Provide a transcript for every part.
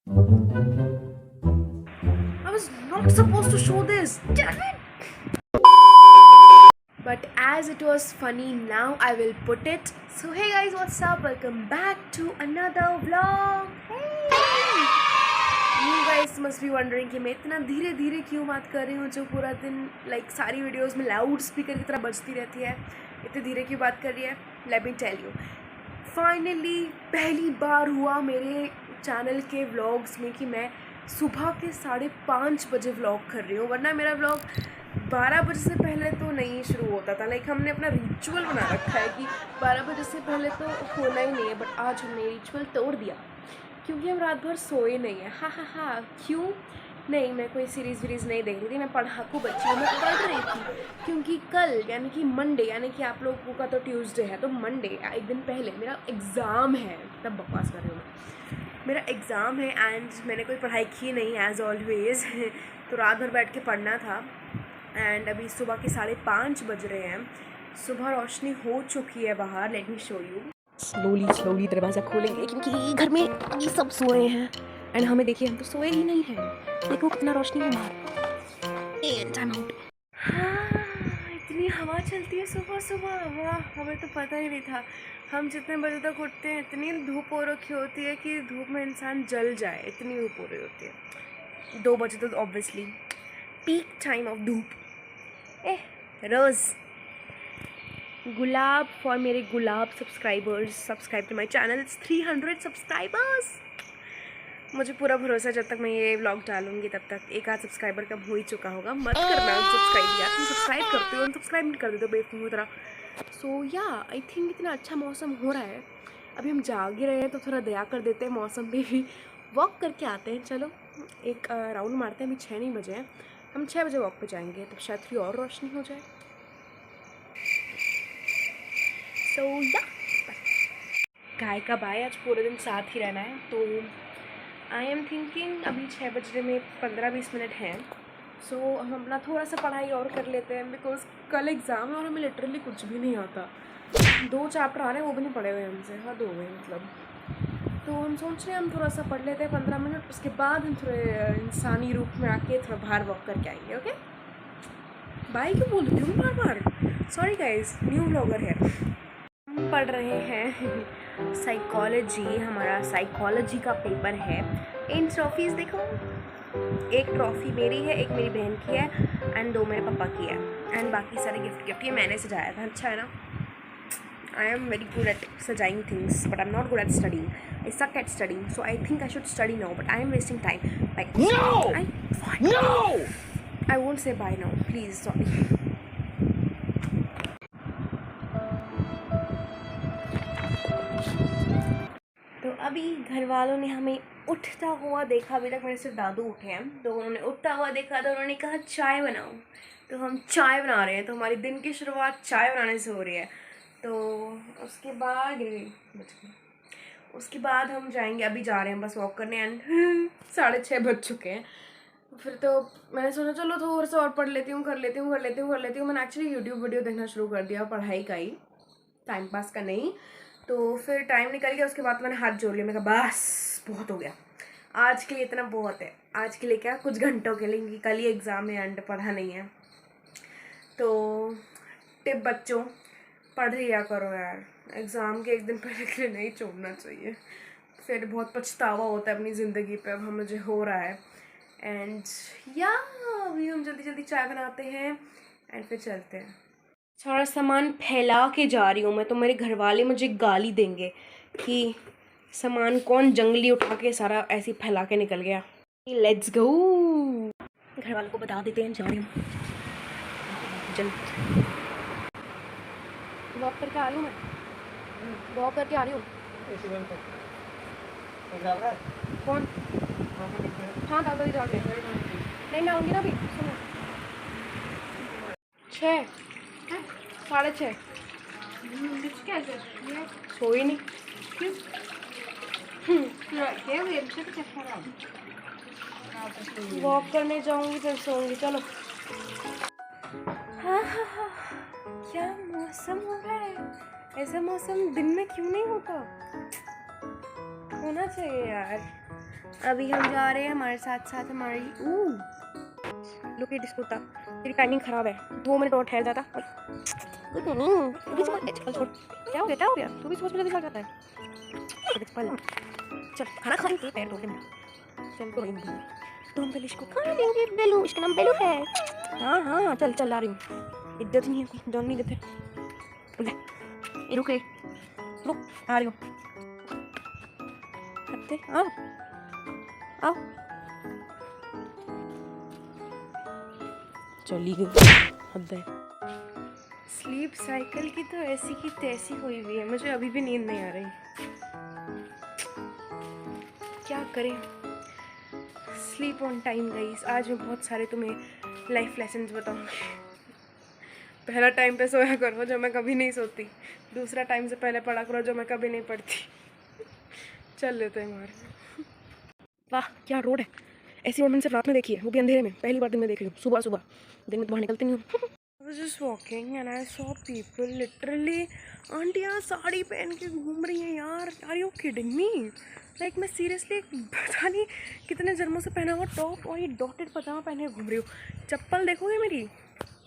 I was not supposed to show this. Damn it! But as it was funny, now I will put it. So hey guys, what's up? Welcome back to another vlog. Hey! You guys must be wondering कि मैं इतना धीरे धीरे क्यों बात कर रही हूँ, जो पूरा दिन सारी वीडियोस में लाउड स्पीकर की तरह बजती रहती है। इतने धीरे क्यों बात कर रही है? Let me tell you. Finally पहली बार हुआ मेरे चैनल के व्लॉग्स में कि मैं सुबह के 5:30 बजे व्लॉग कर रही हूँ, वरना मेरा व्लॉग 12 बजे से पहले तो नहीं शुरू होता था। हमने अपना रिचुअल बना रखा है कि 12 बजे से पहले तो होना ही नहीं है, बट आज हमने रिचुअल तोड़ दिया क्योंकि हम रात भर सोए नहीं हैं। हाँ, क्यों नहीं, मैं कोई सीरीज़ वीरीज़ नहीं देख रही थी, मैं पढ़ाकू बच्ची हूँ, मैं पढ़ रही थी क्योंकि कल यानी कि मंडे, यानी कि आप लोगों का तो ट्यूसडे है, तो मंडे एक दिन पहले मेरा एग्ज़ाम है। तब बकवास कर रही हूँ मैं, मेरा एग्ज़ाम है एंड मैंने कोई पढ़ाई की नहीं एज़ ऑलवेज़ तो रात भर बैठ के पढ़ना था। एंड अभी सुबह के 5:30 बज रहे हैं, सुबह रोशनी हो चुकी है बाहर। Let me show you. Slowly दरवाज़ा खोलेंगे क्योंकि घर में ये सब सोए हैं एंड हमें देखिए, हम तो सोए ही नहीं हैं। देखो कितना रोशनी है बाहर। Time out. हाँ, इतनी हवा चलती है सुबह सुबह, वाह, हमें तो पता ही नहीं था। हम जितने बजे तक उठते हैं इतनी धूप हो रखी होती है कि धूप में इंसान जल जाए, इतनी धूप हो रही होती है। 2 बजे तो ऑब्वियसली पीक टाइम ऑफ धूप। रोज़ गुलाब फॉर मेरे गुलाब subscribers, subscribe to my channel. It's 300 subscribers. मुझे पूरा भरोसा है जब तक मैं ये व्लॉग डालूंगी तब तक 1 आध सब्सक्राइबर का हो ही चुका होगा। मत करना सब्सक्राइब यार, तुम सब्सक्राइब करते हो, अनसब्सक्राइब नहीं कर देते हो बेवकूफ़ की तरह। सो या आई थिंक इतना अच्छा मौसम हो रहा है, अभी हम जाग ही रहे हैं तो थोड़ा दया कर देते हैं मौसम पे भी। वॉक करके आते हैं, चलो एक राउंड मारते हैं। अभी 6 नहीं बजे हैं, हम 6 बजे वॉक पे जाएंगे, तब शायद थोड़ी और रोशनी हो जाए। सो या गाय का बाय, आज पूरे दिन साथ ही रहना है, तो आई एम थिंकिंग अभी 6 बजने में 15-20 मिनट हैं। सो हम अपना थोड़ा सा पढ़ाई और कर लेते हैं, बिकॉज कल एग्ज़ाम है और हमें लिटरली कुछ भी नहीं आता। 2 चैप्टर आ रहे हैं, वो भी नहीं पढ़े हुए हमसे, हद हो गई मतलब। तो हम सोच रहे हैं हम थोड़ा सा पढ़ लेते हैं 15 मिनट, उसके बाद हम थोड़े इंसानी रूप में आके थोड़ा बाहर वॉक करके आएंगे। ओके, बाय क्यों बोल रही हूँ बार बार? सॉरी गाइज, न्यू ब्लॉगर है। हम पढ़ रहे हैं साइकोलॉजी, हमारा साइकोलॉजी का पेपर है। इन ट्रॉफीज़ देखो, एक ट्रॉफ़ी मेरी है, एक मेरी बहन की है एंड 2 मेरे पापा की है, एंड बाकी सारे गिफ्ट ये मैंने सजाया था। अच्छा है ना? I am very good at सजाइंग things but I am not good at studying. I suck at studying, so I think I should study now, but I am wasting time. Like I won't say bye now please, sorry. तो अभी घर वालों ने हमें उठता हुआ देखा, अभी तक मेरे सिर्फ दादू उठे हैं, तो उन्होंने उठता हुआ देखा तो उन्होंने कहा चाय बनाओ, तो हम चाय बना रहे हैं। तो हमारी दिन की शुरुआत चाय बनाने से हो रही है। तो उसके बाद हम जाएंगे, अभी जा रहे हैं बस वॉक करने एंड 6:30 बज चुके हैं। फिर तो मैंने सोचा चलो थोड़ा सा और पढ़ लेती हूँ, कर लेती हूँ। मैंने एक्चुअली यूट्यूब वीडियो देखना शुरू कर दिया, पढ़ाई का ही, टाइम पास का नहीं। तो फिर टाइम निकल गया, उसके बाद मैंने हाथ जोड़ लिया, मैं कहा बस बहुत हो गया, आज के लिए इतना बहुत है। आज के लिए क्या, कुछ घंटों के लिए, कल ही एग्ज़ाम है एंड पढ़ा नहीं है। तो टिप बच्चों, पढ़ लिया करो यार, एग्ज़ाम के एक दिन पहले के लिए नहीं छोड़ना चाहिए, फिर बहुत पछतावा होता है अपनी ज़िंदगी पे। अब मुझे हो रहा है एंड या अभी हम जल्दी जल्दी चाय बनाते हैं एंड फिर चलते हैं। सारा सामान फैला के जा रही हूँ मैं, तो मेरे घर वाले मुझे गाली देंगे कि सामान कौन जंगली उठा के सारा ऐसे फैला के निकल गया। लेट्स गो, घर वालों को बता देते हैं, जा रही हूँ जल्द। वॉक करके आ रही हूँ मैं, वॉक करके आ रही हूँ। कौन? हाँ दादा जी जाके नहीं, मैं आऊँगी ना अभी। सुनो 6 6:30 सोई नहीं। वॉक करने जाऊंगी फिर सोऊंगी। चलो। हाँ, क्या मौसम हो रहा है, ऐसा मौसम दिन में क्यों नहीं होता, होना चाहिए यार। अभी हम जा रहे हैं, हमारे साथ साथ हमारी लुक इट इसको, तेरी टाइमिंग खराब है, 2 मिनट और ठहर जाता। गुड मॉर्निंग, तू भी चल छोड़, क्या हो गया, तू भी सोच में जल्दी जाता है। चल खाना खा के पैर धोते हैं, चल तो नहीं तो हम पहले इसको खाना देंगे। बेलू, इसका नाम बेलू है। हाँ चल चल आ रही हूँ, इज्जत नहीं है कोई, जान नहीं देते। रुक आ रही हूँ, आओ आओ, चली गई, हद है। स्लीप साइकिल की तो ऐसी की तैसी हुई हुई है, मुझे अभी भी नींद नहीं आ रही, क्या करें। Sleep on time guys. आज मैं बहुत सारे तुम्हें लाइफ लेसन्स बताऊंगी। पहला टाइम पे सोया करो जो मैं कभी नहीं सोती, दूसरा टाइम से पहले पढ़ा करो जो मैं कभी नहीं पढ़ती। चल लेते हैं मार। वाह क्या रोड है, ऐसी रोड मैंने सिर्फ रात में देखी है, वो भी अंधेरे में, पहली बार दिन में देख रही हूँ। सुबह सुबह, दिन में तो बाहर निकलती नहीं हूँ। I was just walking and I saw people literally, आंटियाँ sari पहन के घूम रही हैं यार। Are you kidding me? Like मैं सीरियसली पता नहीं कितने जन्मों से पहना हुआ टॉप और ये डॉटेड पजामा पहने घूम रही हूँ। चप्पल देखोगे मेरी,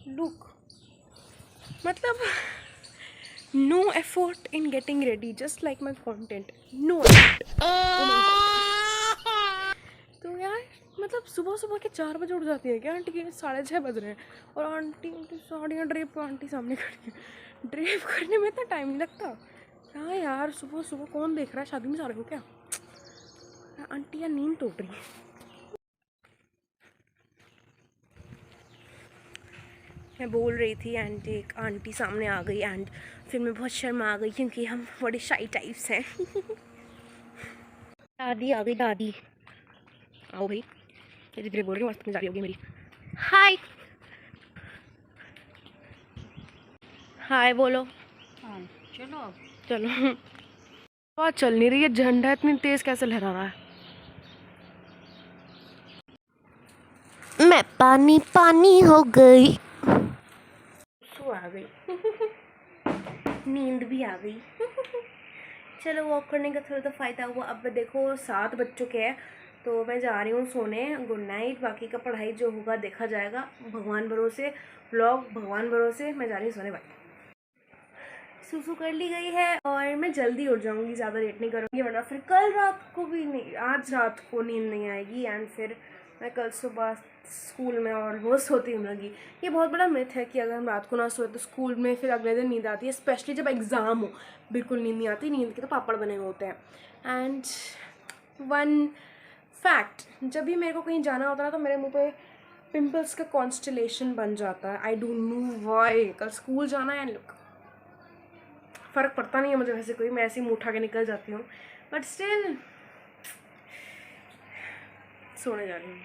लुक, मतलब no effort in getting ready, just like my content, no effort। तो यार मतलब सुबह सुबह के 4 बजे उठ जाती है क्या आंटी? के 6:30 बज रहे हैं और आंटी साड़ियाँ ड्रेप, आंटी सामने खड़ी है, ड्रेप करने में इतना टाइम नहीं लगता क्या यार? सुबह सुबह कौन देख रहा है? शादी में जा रहे हो क्या आंटी? या नींद टूट रही है। मैं बोल रही थी एंड एक आंटी सामने आ गई एंड फिर मैं बहुत शर्मा आ गई क्योंकि हम बड़े शाई टाइप्स हैं। दादी आ गई, दादी आओ भाई, धीरे धीरे बोल रही हूँ, में जा रही होगी मेरी। हाय हाय बोलो। हाँ चलो चलो बात चल नहीं रही है, झंडा इतनी तेज कैसे लहरा रहा है? मैं पानी पानी हो गई, सो आ गई, नींद भी आ गई। चलो वॉक करने का थोड़ा तो फ़ायदा हुआ। अब देखो 7 बज चुके हैं तो मैं जा रही हूँ सोने। Good night. बाकी का पढ़ाई जो होगा देखा जाएगा, भगवान भरोसे, व्लॉग भगवान भरोसे। मैं जा रही हूँ सोने, बाय। सूसू कर ली गई है और मैं जल्दी उठ जाऊंगी, ज़्यादा लेट नहीं करूँगी वरना फिर कल रात को भी नहीं, आज रात को नींद नहीं आएगी एंड फिर मैं कल सुबह स्कूल में ऑलमोस्ट सोती रहूँगी। ये बहुत बड़ा मिथ है कि अगर हम रात को ना सोए तो स्कूल में फिर अगले दिन नींद आती है, स्पेशली जब एग्ज़ाम हो, बिल्कुल नींद नहीं आती। नींद के तो पापड़ बने हुए होते हैं। एंड वन फैक्ट, जब भी मेरे को कहीं जाना होता है तो मेरे मुँह पे पिम्पल्स का कॉन्स्टलेशन बन जाता है। I don't know why. कल स्कूल जाना है, लुक फ़र्क पड़ता नहीं है मुझे वैसे कोई, मैं ऐसे ही मुँह उठा के निकल जाती हूँ, बट स्टिल सोने जा रही हूँ।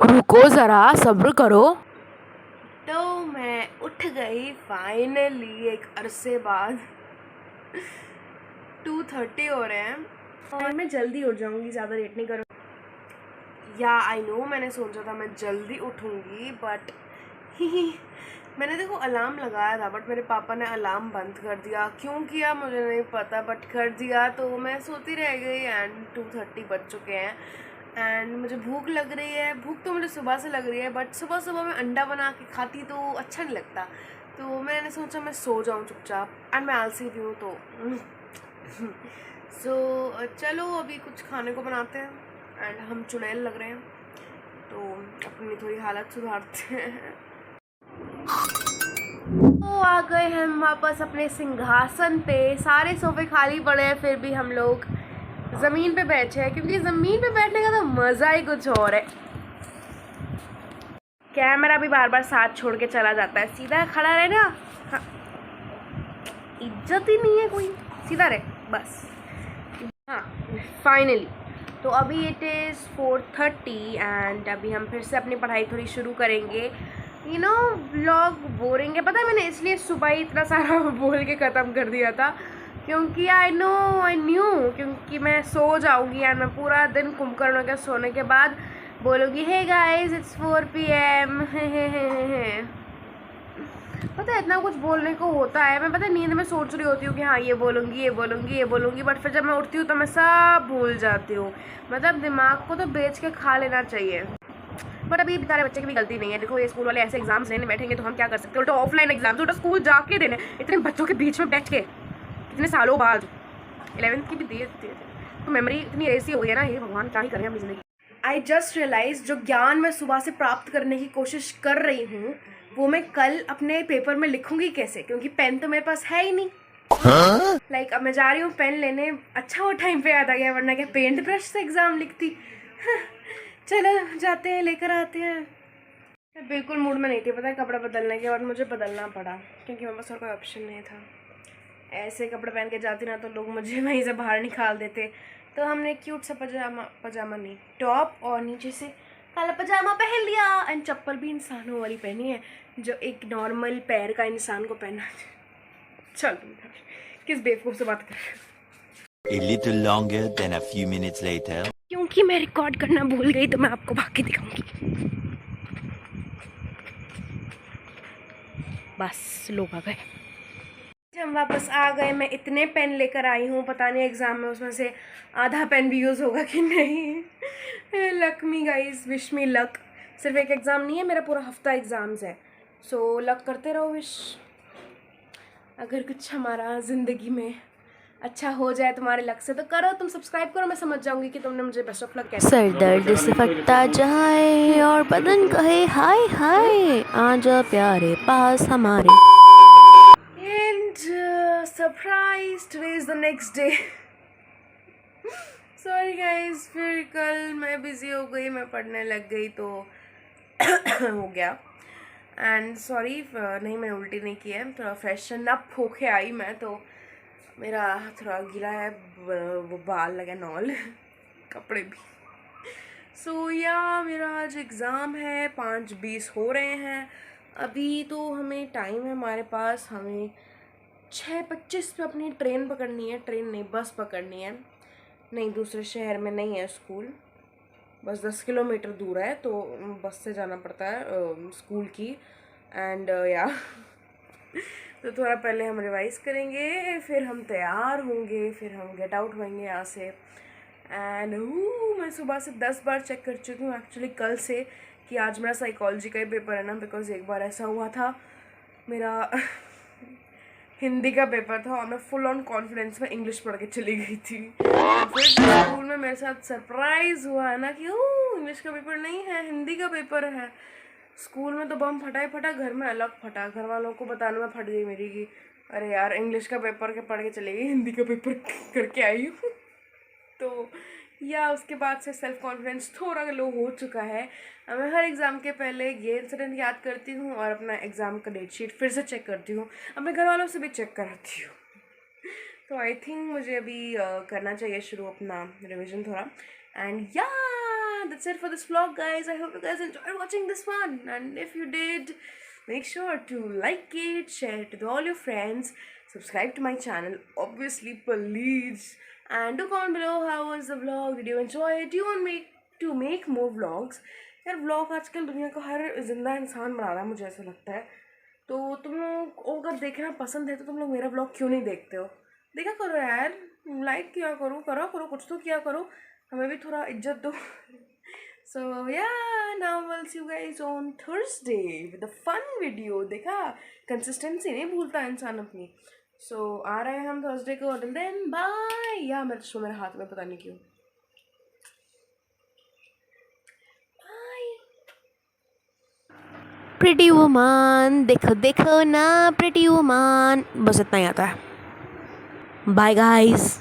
रुको ज़रा, सब्र करो। तो मैं उठ गई फाइनली एक अरसे बाद। 2:30 हो रहे हैं और मैं जल्दी उठ जाऊँगी, ज़्यादा लेट नहीं करूँगी। या आई नो, मैंने सोचा था मैं जल्दी उठूँगी बट मैंने देखो अलार्म लगाया था बट मेरे पापा ने अलार्म बंद कर दिया। क्यों किया मुझे नहीं पता बट कर दिया, तो मैं सोती रह गई एंड 2:30 बज चुके हैं एंड मुझे भूख लग रही है। भूख तो मुझे सुबह से लग रही है बट सुबह सुबह मैं अंडा बना के खाती तो अच्छा नहीं लगता, तो मैंने सोचा मैं सो जाऊँ चुपचाप एंड मैं आलसी भी हूँ तो सो चलो अभी कुछ खाने को बनाते हैं एंड हम चुड़ैल लग रहे हैं तो अपनी थोड़ी हालत सुधारते हैं। तो आ गए हम वापस अपने सिंहासन पे, सारे सोफे खाली पड़े हैं फिर भी हम लोग ज़मीन पे बैठे हैं क्योंकि ज़मीन पे बैठने का तो मज़ा ही कुछ और है। कैमरा भी बार बार साथ छोड़ के चला जाता है, सीधा खड़ा रहे ना, हाँ। इज्जत ही नहीं है कोई, सीधा रहे बस। हाँ फाइनली तो अभी इट इज़ 4:30 एंड अभी हम फिर से अपनी पढ़ाई थोड़ी शुरू करेंगे। यू नो व्लॉग बोरिंग है, पता है मैंने इसलिए सुबह ही इतना सारा बोल के ख़त्म कर दिया था क्योंकि आई न्यू क्योंकि मैं सो जाऊँगी एंड मैं पूरा दिन कुंभकर्ण होकर सोने के बाद बोलूँगी हे गाइस इट्स 4 PM पता है इतना कुछ बोलने को होता है, मैं पता है नींद में सोच रही होती हूँ कि हाँ ये बोलूँगी ये बोलूँगी ये बोलूँगी, बट फिर जब मैं उठती हूँ तो मैं सब भूल जाती हूँ। मतलब दिमाग को तो बेच के खा लेना चाहिए। बट अभी बेचारे बच्चे की भी गलती नहीं है। देखो ये स्कूल वाले ऐसे एग्जाम्स लेने बैठेंगे तो हम क्या कर सकते हैं, उल्टा ऑफलाइन एग्जाम तो उल्टा स्कूल जाके देने, इतने बच्चों के बीच में बैठ के इतने सालों बाद। 11th की भी दी तो मेमोरी इतनी ऐसी हो गई है ना, ये भगवान क्या ही करें अपनी ज़िंदगी। आई जस्ट रियलाइज जो ज्ञान मैं सुबह से प्राप्त करने की कोशिश कर रही हूँ वो मैं कल अपने पेपर में लिखूंगी कैसे, क्योंकि पेन तो मेरे पास है ही नहीं। लाइक अब मैं जा रही हूँ पेन लेने, अच्छा वो टाइम पे याद आ गया, वरना क्या पेंट ब्रश से एग्ज़ाम लिखती। चलो जाते हैं लेकर आते हैं। मैं बिल्कुल मूड में नहीं थी पता है कपड़ा बदलने के, और मुझे बदलना पड़ा क्योंकि मेरे पास और कोई ऑप्शन नहीं था। ऐसे कपड़े पहन के जाती ना तो लोग मुझे वहीं से बाहर निकाल देते। तो हमने क्यूट सा पजामा नहीं टॉप और नीचे से काला पजामा पहन लिया, एंड चप्पल भी इंसानों वाली पहनी है जो एक नॉर्मल पैर का इंसान को पहना। चल किस बेवकूफ़ से बात कर रहे हो। A little longer than a few minutes later. क्योंकि मैं रिकॉर्ड करना भूल गई तो मैं आपको भाग के दिखाऊंगी। बस लोग आ गए, हम वापस आ गए। मैं इतने पेन लेकर आई हूँ, पता नहीं एग्ज़ाम में उसमें से आधा पेन भी यूज़ होगा कि नहीं। Luck me guys, wish me luck. सिर्फ एक एग्ज़ाम नहीं है, मेरा पूरा हफ्ता एग्ज़ाम्स है। सो लक करते रहो विश। अगर कुछ हमारा ज़िंदगी में अच्छा हो जाए तुम्हारे लक से तो करो, तुम सब्सक्राइब करो, मैं समझ जाऊंगी कि तुमने मुझे बेस्ट ऑफ लक कैसे। सर दर्द से फटता जाए और बदन कहे हाय हाय, आजा प्यारे पास हमारे। And surprise, today is the next day. Sorry guys, फिर कल मैं बिज़ी हो गई, मैं पढ़ने लग गई तो हो गया। एंड सॉरी, नहीं मैंने उल्टी नहीं की है, थोड़ा फ्रेशन अप होके आई मैं, तो मेरा थोड़ा गीला है वो बाल लगे नॉल कपड़े भी। सो या मेरा आज एग्ज़ाम है, 5:20 हो रहे हैं अभी, तो हमें टाइम है हमारे पास, हमें 6:25 पे अपनी ट्रेन पकड़नी है। ट्रेन नहीं, बस पकड़नी है। नहीं, दूसरे शहर में नहीं है स्कूल, बस 10 किलोमीटर दूर है, तो बस से जाना पड़ता है स्कूल की। एंड या तो थोड़ा पहले हम रिवाइज करेंगे, फिर हम तैयार होंगे, फिर हम गेट आउट होंगे यहाँ से। एंड मैं सुबह से 10 बार चेक कर चुकी हूँ एक्चुअली कल से कि आज मेरा साइकोलॉजी का ही पेपर है ना, बिकॉज एक बार ऐसा हुआ था मेरा हिंदी का पेपर था और मैं फुल ऑन कॉन्फिडेंस में इंग्लिश पढ़ के चली गई थी। फिर स्कूल में मेरे साथ सरप्राइज़ हुआ है ना कि इंग्लिश का पेपर नहीं है, हिंदी का पेपर है। स्कूल में तो बम फटा ही फटा, घर में अलग फटा। घर वालों को बताने में फट गई मेरी कि अरे यार इंग्लिश का पेपर के पढ़ के चली गई, हिंदी का पेपर करके आई हूँ। तो या उसके बाद से सेल्फ कॉन्फिडेंस थोड़ा लो हो चुका है। मैं हर एग्ज़ाम के पहले ये इंसिडेंट याद करती हूँ और अपना एग्ज़ाम का डेट शीट फिर से चेक करती हूँ, अपने घर वालों से भी चेक कराती हूँ। तो आई थिंक मुझे अभी करना चाहिए शुरू अपना रिविज़न थोड़ा। एंड या that's it for this vlog guys. I hope you guys enjoyed watching this one, and if you did, make sure to like it, share it with all your friends, subscribe to my channel obviously please, and do comment below how was the vlog, did you enjoy it, do you want me to make more vlogs। यार vlog आजकल दुनिया का हर जिंदा इंसान बना रहा है, मुझे ऐसा लगता है। तो तुम लोग को अगर देखना पसंद है तो तुम लोग मेरा व्लॉग क्यों नहीं देखते हो? देखा करो यार, लाइक किया करो, करो करो कुछ तो किया करो, हमें भी थोड़ा इज्जत दो। So yeah, now we'll see you guys on Thursday with a fun video। देखा, कंसिस्टेंसी नहीं भूलता इंसान अपनी। So आ रहे हैं हम थर्सडे को, till then bye। या मेरे शो मेरे हाथ में पता नहीं क्यों। प्रिटी वुमन, देखो देखो ना प्रिटी वुमन, बस इतना ही आता है। Bye guys.